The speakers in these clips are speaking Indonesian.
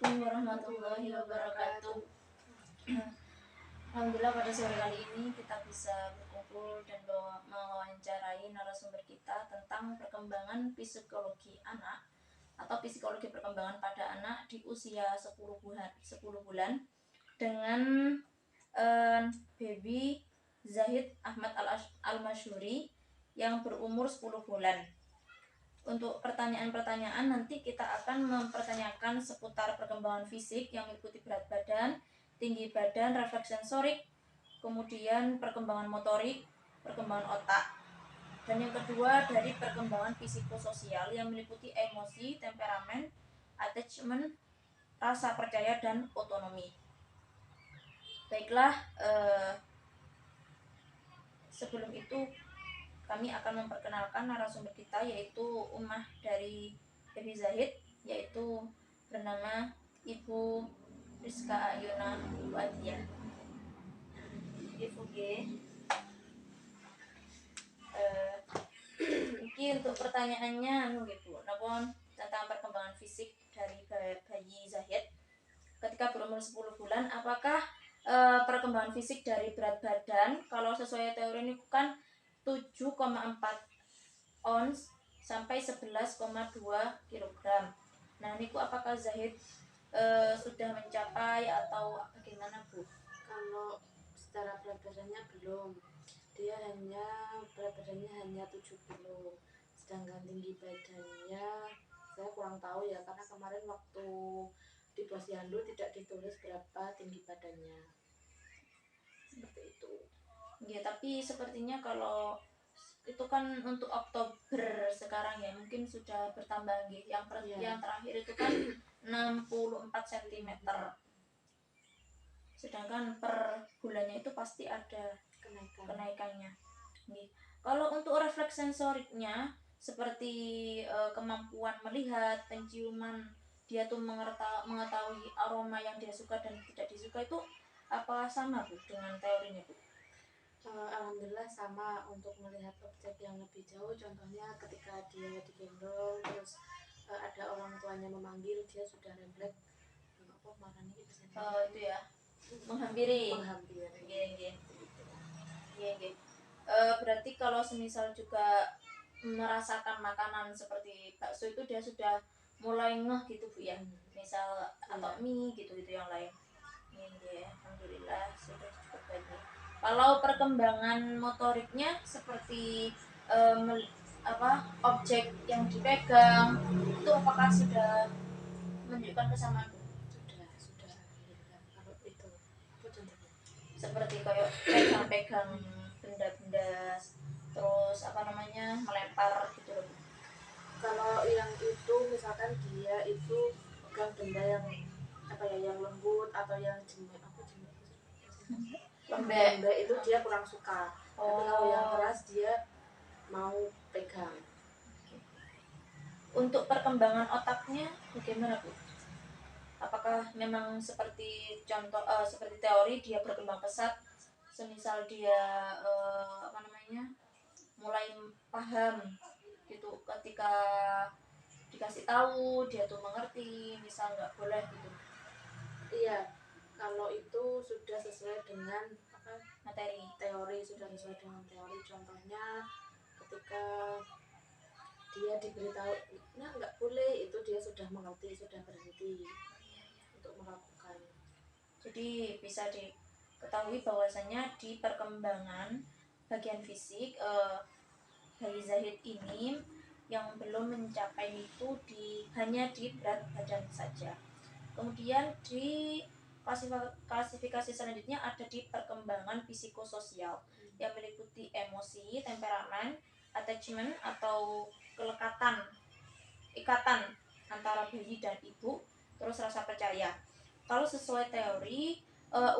Assalamualaikum warahmatullahi wabarakatuh. Alhamdulillah pada sore kali ini kita bisa berkumpul dan mewawancarai narasumber kita tentang perkembangan psikologi anak atau psikologi perkembangan pada anak di usia 10 bulan dengan baby Zahid Ahmad Al-Masyuri yang berumur 10 bulan. Untuk pertanyaan-pertanyaan nanti kita akan mempertanyakan seputar perkembangan fisik yang meliputi berat badan, tinggi badan, refleks sensorik, kemudian perkembangan motorik, perkembangan otak. Dan yang kedua dari perkembangan psikososial yang meliputi emosi, temperamen, attachment, rasa percaya, dan otonomi. Baiklah, sebelum itu kami akan memperkenalkan narasumber kita, yaitu Ummah dari Baby Zahid, yaitu bernama Ibu Rizka Ayuna Wadia. Ibu G. Mungkin untuk pertanyaannya Bu, napon tentang perkembangan fisik dari bayi Zahid ketika berumur 10 bulan, apakah perkembangan fisik dari berat badan kalau sesuai teori ini kan 7,4 ons sampai 11,2 kg. Nah, niku apakah Zahid sudah mencapai atau bagaimana Bu? Kalau secara berat badannya belum, dia berat badannya hanya 7 kilo, sedangkan tinggi badannya saya kurang tahu ya, karena kemarin waktu di posyandu tidak ditulis berapa tinggi badannya, seperti itu. Ya, tapi sepertinya kalau itu kan untuk Oktober sekarang ya, mungkin sudah bertambah gitu. Yang terakhir itu kan 64 cm. Sedangkan per bulannya itu pasti ada kenaikannya. Nih, kalau untuk refleks sensoriknya seperti kemampuan melihat, penciuman, dia tuh mengetahui aroma yang dia suka dan tidak disuka, itu apa sama Bu dengan teorinya Bu? Alhamdulillah sama. Untuk melihat objek yang lebih jauh, contohnya ketika dia digendong terus ada orang tuanya memanggil, dia sudah refleks itu ya, menghampiri. Iya. Berarti kalau semisal juga merasakan makanan seperti bakso itu dia sudah mulai ngeh gitu Bu ya, misal atau mie gitu yang lain. Iya, alhamdulillah sudah cukup baik. Kalau perkembangan motoriknya seperti objek yang dipegang itu apakah sudah menunjukkan kesamaan? Sudah. Kalau itu seperti kayak pegang benda-benda terus melempar gitu loh. Kalau yang itu misalkan dia itu pegang benda yang yang lembut atau yang lembek itu dia kurang suka. Tapi kalau yang keras dia mau pegang. Untuk perkembangan otaknya bagaimana Bu? Apakah memang seperti seperti teori dia berkembang pesat, semisal dia mulai paham gitu ketika dikasih tahu dia tuh mengerti, misal nggak boleh gitu. Iya, kalau itu sudah sesuai dengan materi teori, sudah sesuai dengan teori. Contohnya ketika dia diberitahu nah nggak boleh, itu dia sudah mengerti, sudah berhenti untuk melakukan. Jadi bisa diketahui bahwasanya di perkembangan bagian fisik bayi Zahid ini yang belum mencapai itu hanya di berat badan saja. Kemudian di klasifikasi selanjutnya ada di perkembangan psikososial yang meliputi emosi, temperamen, attachment atau ikatan antara bayi dan ibu, terus rasa percaya. Kalau sesuai teori,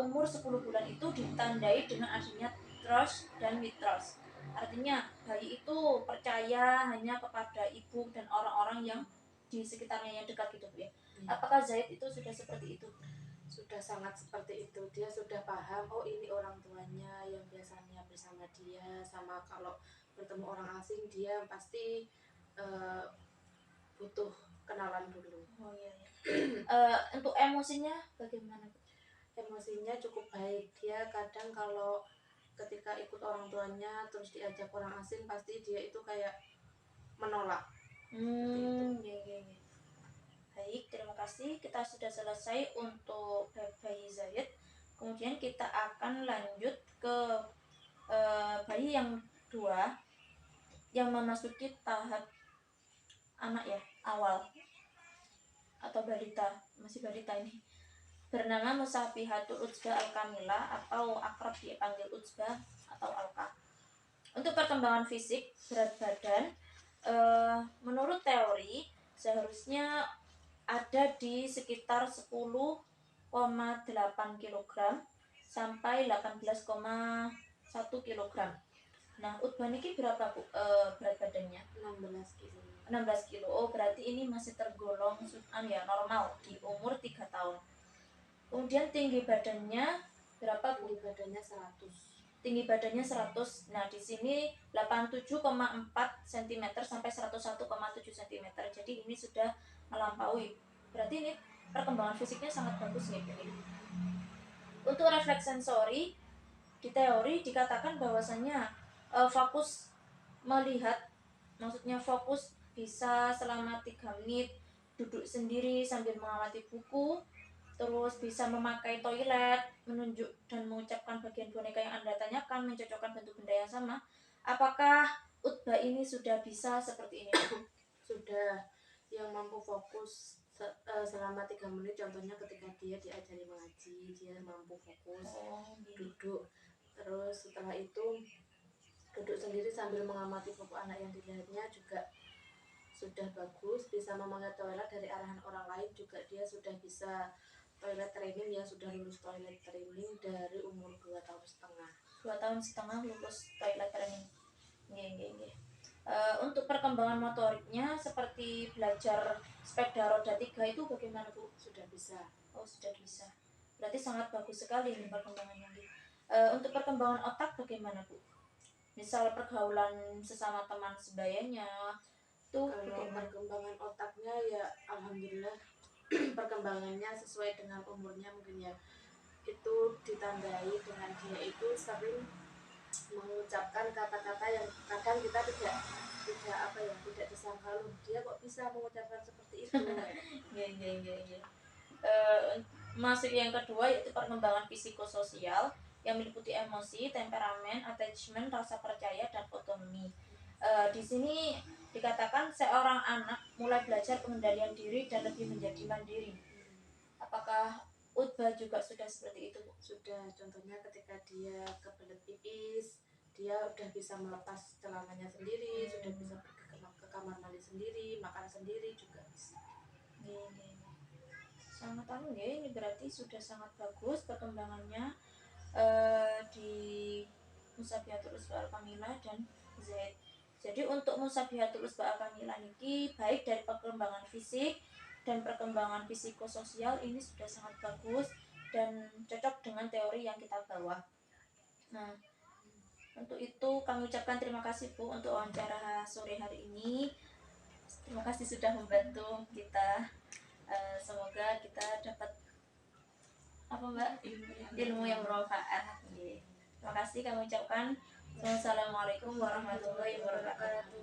umur 10 bulan itu ditandai dengan adanya trust dan mistrust. Artinya bayi itu percaya hanya kepada ibu dan orang-orang yang di sekitarnya yang dekat gitu Bu ya. Apakah Zaid itu sudah seperti itu? Sudah sangat seperti itu. Dia sudah paham, oh ini orang tuanya yang biasanya bersama dia, sama kalau bertemu orang asing dia pasti butuh kenalan dulu. Oh iya. Untuk emosinya bagaimana Bu? Emosinya cukup baik. Dia kadang kalau ketika ikut orang tuanya terus diajak orang asing, pasti dia itu kayak menolak. Ya, ya, ya. Baik, terima kasih. Kita sudah selesai untuk bayi Zayed. Kemudian kita akan lanjut ke bayi yang kedua yang memasuki tahap anak ya, awal atau balita, masih balita ini. Bernama Musabihatul Utsba Al-Kamila atau akrab dipanggil Utsba atau Alka. Untuk perkembangan fisik berat badan, menurut teori seharusnya ada di sekitar 10,8 kg sampai 18,1 kg. Nah, Utban ini berapa Bu berat badannya? 16 kilo. 16 kilo. Oh, berarti ini masih tergolong ya normal di umur 3 tahun. Kemudian tinggi badannya berapa Bu? Tinggi badannya 100. Tinggi badannya 100. Nah, di sini 87,4 cm sampai 101,7 cm. Jadi ini sudah melampaui. Berarti ini perkembangan fisiknya sangat bagus nih Bu. Untuk refleks sensori di teori dikatakan bahwasannya fokus melihat, maksudnya fokus bisa selama 3 menit, duduk sendiri sambil mengamati buku, terus bisa memakai toilet, menunjuk dan mengucapkan bagian boneka yang Anda tanyakan, mencocokkan bentuk benda yang sama. Apakah Utba ini sudah bisa seperti ini? Sudah. Yang mampu fokus selama 3 menit, contohnya ketika dia diajari mengaji, dia mampu fokus duduk. Terus setelah itu duduk sendiri sambil mengamati buku anak yang dilihatnya juga sudah bagus. Bisa memakai toilet dari arahan orang lain juga dia sudah bisa. Toilet training yang sudah lulus toilet training dari umur 2,5 tahun. 2,5 tahun lulus toilet training. Nggih. Untuk perkembangan motoriknya seperti belajar sepeda roda 3 itu bagaimana Bu? Sudah bisa. Oh, sudah bisa. Berarti sangat bagus sekali ini perkembangannya. Untuk perkembangan otak bagaimana Bu? Misal pergaulan sesama teman sebayanya itu Kalau bagaimana? perkembangan otaknya ya alhamdulillah perkembangannya sesuai dengan umurnya mungkin ya. Itu ditandai dengan dia itu sering mengucapkan kata-kata yang kadang kita tidak disangka, loh dia kok bisa mengucapkan seperti itu. Ya. Masuk yang kedua yaitu perkembangan psikososial yang meliputi emosi, temperamen, attachment, rasa percaya, dan otonomi. Di sini dikatakan seorang anak mulai belajar pengendalian diri dan lebih menjadi mandiri. Apakah Utba juga sudah seperti itu? Sudah. Contohnya ketika dia kebelet pipis, dia udah bisa melepas celananya sendiri, sudah bisa pergi ke kamar mandi sendiri, makan sendiri juga bisa. Ini sangat ya, ini berarti sudah sangat bagus perkembangannya di Musabihatul Usba Al-Kamila dan Z. Jadi untuk Musabihatul Usba Al-Kamila ini baik dari perkembangan fisik dan perkembangan psikososial ini sudah sangat bagus dan cocok dengan teori yang kita bawa. Nah, untuk itu kami ucapkan terima kasih Bu untuk wawancara sore hari ini. Terima kasih sudah membantu kita. Semoga kita dapat ilmu yang bermanfaat. Terima kasih kami ucapkan. Wassalamualaikum warahmatullahi wabarakatuh.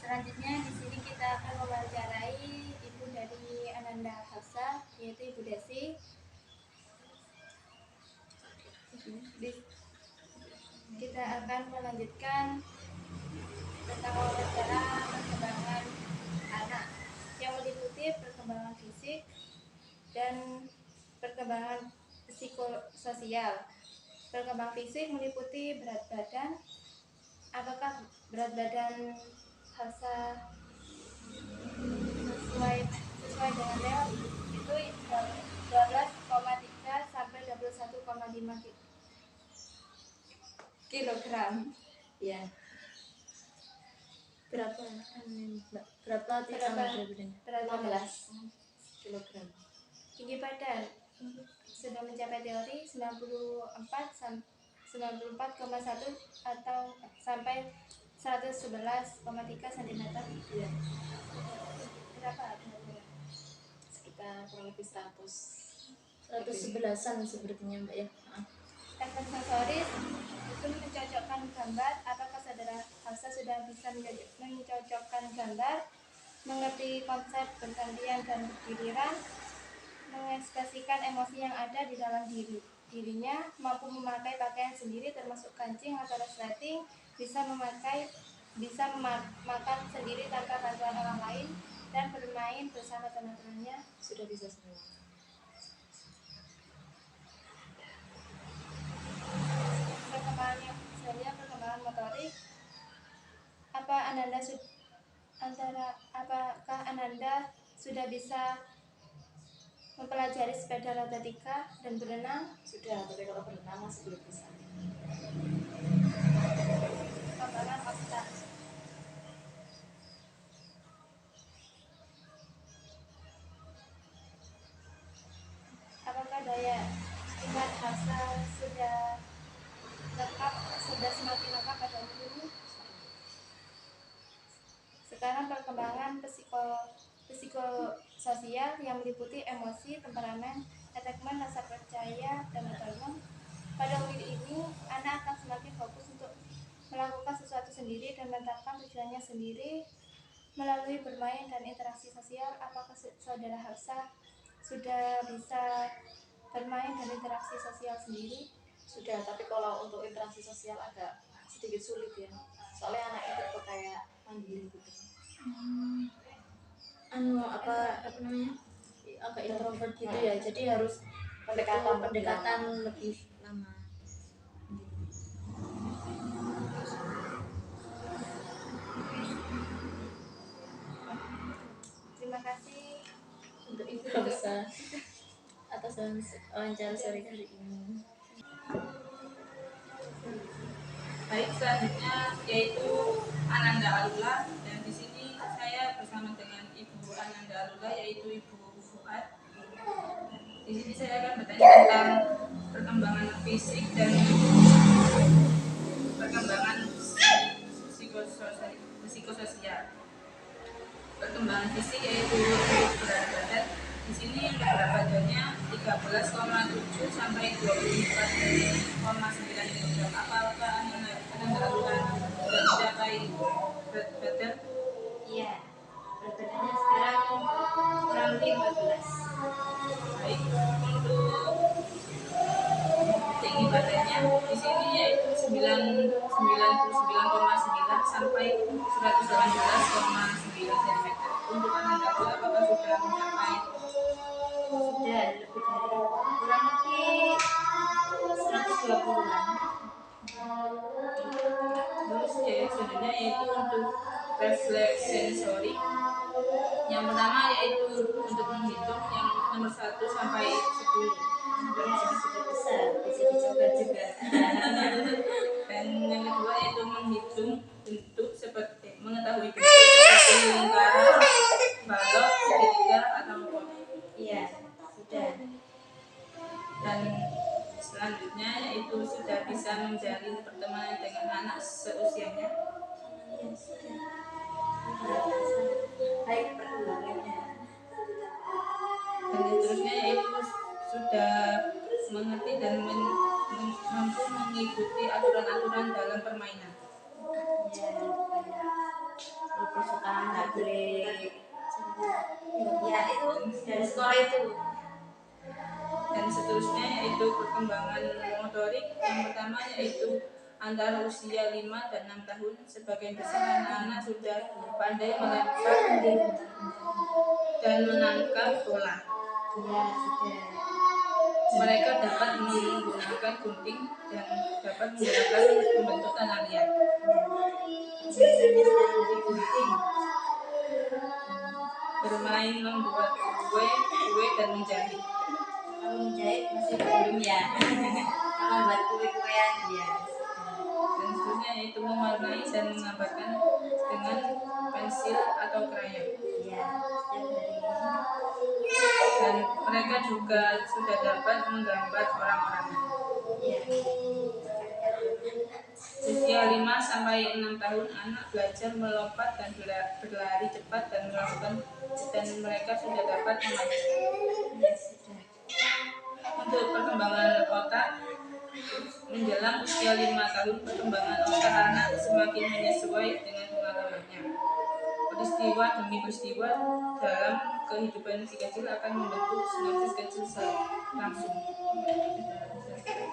Selanjutnya di sini kita akan mewawancarai ibu dari Ananda Hafsa, yaitu Ibu Desi. Kita akan melanjutkan tentang wawancara perkembangan anak yang meliputi perkembangan fisik dan perkembangan psikososial. Perkembangan fisik meliputi berat badan. Apakah berat badan Hafsa sesuai dengan teori itu 12,3 sampai 21,5 kilogram. Ya. Berapa Berat badan 16 kilogram. tinggi badan sudah mencapai teori 94,1 atau sampai 111,3 cm. Iya. Berapa? Sekitar matematika kurang lebih 111-an sepertinya Mbak ya. Efek sensoris itu mencocokkan gambar. Apakah saudara Hafsa sudah bisa mencocokkan gambar, mengerti konsep bergantian dan bergiliran, mengekspresikan emosi yang ada di dalam dirinya, mampu memakai pakaian sendiri termasuk kancing atau resleting, bisa makan sendiri tanpa bantuan orang lain, dan bermain bersama teman-temannya. sudah bisa semua. Perkembangannya misalnya perkembangan motorik. Apakah Ananda sudah bisa mempelajari sepeda roda 3 dan berenang? Sudah, tapi kalau berenang masih belum bisa. Perkembangan otak. Apakah daya ingat Hafsa sudah semakin lengkap pada umur ini? Sekarang perkembangan psikososial yang meliputi emosi, temperamen, attachment, rasa percaya, dan autonom. Pada umur ini, anak akan semakin fokus untuk melakukan sesuatu sendiri dan menetapkan tujuannya sendiri melalui bermain dan interaksi sosial. Apakah saudara Hafsa sudah bisa bermain dan interaksi sosial sendiri? Sudah, tapi kalau untuk interaksi sosial agak sedikit sulit ya. Soalnya anak itu kayak mandiri gitu. Apa namanya? Agak introvert gitu ya. Jadi harus pendekatan lebih lama. Terima kasih Untuk Ibu Hafsa atas wawancara sore hari ini. Baik, selanjutnya yaitu Ananda Alula, dan di sini saya bersama dengan Ibu Ananda Alula yaitu Ibu Fuad. Di sini saya akan bertanya tentang perkembangan fisik dan perkembangan psikososial. Perkembangan fisik yaitu berat badan. Di sini berat badannya 13,7 sampai 24,9 kg. Apakah Ananda Alula sudah mencapai berat badan? Iya. Berat badannya sekarang kurang lebih 14. Baik, untuk tinggi badannya di sini yaitu 99,9 sampai 118,9 cm. Untuk Ananda Alula apakah sudah mencapai? Sudah lebih dari kurang lebih 120-an. Terus selanjutnya yaitu untuk refleks sensorik. Yang pertama yaitu untuk menghitung yang nomor 1 sampai 10. Sudah bisa dicoba juga. Dan yang kedua yaitu menghitung bentuk seperti mengetahui bentuk seperti lingkaran, balok, segitiga atau pot. Iya, sudah. Dan selanjutnya yaitu sudah bisa menjalin pertemanan dengan anak seusianya. Iya, sudah. Baik perkembangannya. Dan seterusnya yaitu sudah mengerti dan mampu mengikuti aturan-aturan dalam permainan. Ya, perpustakaan nggak boleh. Ya, itu dari sekolah itu. Dan seterusnya yaitu perkembangan motorik. Yang pertama yaitu antara usia 5 dan 6 tahun. Sebagian besar anak-anak sudah pandai melempar dan menangkap bola. Ya, sudah. Mereka dapat menggunakan gunting dan dapat menggunakan membentuk tanah liat. Biasanya sekarang dari gunting. Bermain membuat kue dan menjahit. Kalau menjahit masih belum ya. Kalau buat kue-kuean ya. Dan seterusnya yaitu mewarnai dan menggambarkan dengan pensil atau krayon. Ya, setiap hari. Dan mereka juga sudah dapat menggambar orang-orang. Ya. Usia 5 sampai 6 tahun anak belajar melompat dan berlari cepat dan mereka sudah dapat memacu. Untuk perkembangan otak, menjelang usia 5 tahun perkembangan otak anak semakin menyesuai dengan pengalamannya. Peristiwa demi peristiwa dalam kehidupan si kecil akan membentuk sinapsis kecil langsung.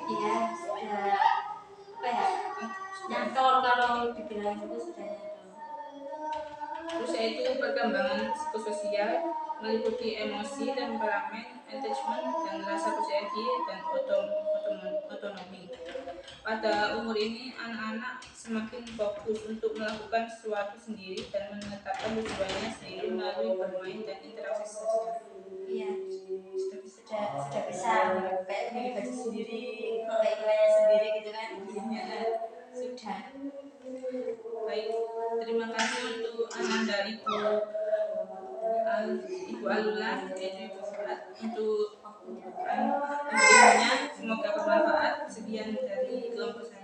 Iya, sudah apa ya? Nyantol kalau dibilang itu sudah nyantol. Terus yaitu perkembangan psikososial meliputi emosi, temperamen, attachment, dan rasa percaya diri dan otonomi. Pada umur ini anak-anak semakin fokus untuk melakukan sesuatu sendiri dan menetapkan tujuannya sendiri melalui bermain dan interaksi sosial. Iya, sudah bisa kayak beli baju sendiri, kayak sendiri gitu kan? Iya, sudah. Baik, terima kasih untuk Ananda Ibu Alula, yaitu Ibu Fuad, untuk ilmunya. Semoga bermanfaat. Sekian dari kelompok saya.